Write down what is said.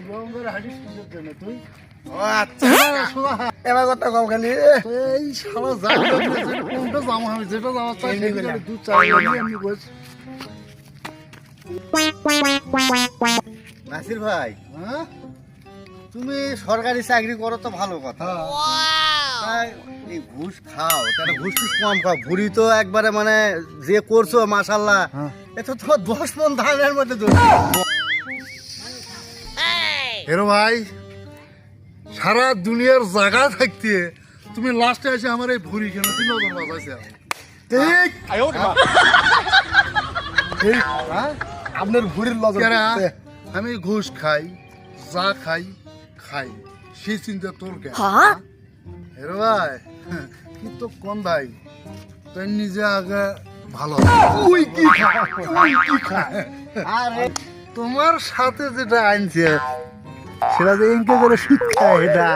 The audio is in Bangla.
গঙ্গার হাড়িস কিসের জন্য তুই? ও আচ্ছা এবার কথা কম খালি এই শালা কোনটা জামা আমি যেটা জামা চাই দু চার এমনি বস। নাসির ভাই হ্যাঁ তুমি সরকারি চাকরি করো তো ভালো কথা তাই এই ঘুষ খাও তাহলে ঘুষ টুস কম খাও ভুড়ি তো একবারে মানে যে করছো মাশাল্লাহ এটা তো 10 মণ ধানের মধ্যে হেরো ভাই সারা দুনিয়ার জায়গা থাকতে তুমি লাস্টে এসে আমার এই ভুড়ি কেন তুই নজর বাজাইছে ঠিক ঠিক হ্যাঁ আপনার ভুড়ির লজর কেরা? আমি ঘুষ খাই যা খাই খাই সেই চিন্তা তোর কেন হেরো ভাই কি তো কোন ভাই তুই নিজে আগে ভালো তুই কি খা আরে তোমার সাথে যেটা আনছে সেটা যে ইনকে করে শিক্ষা এটা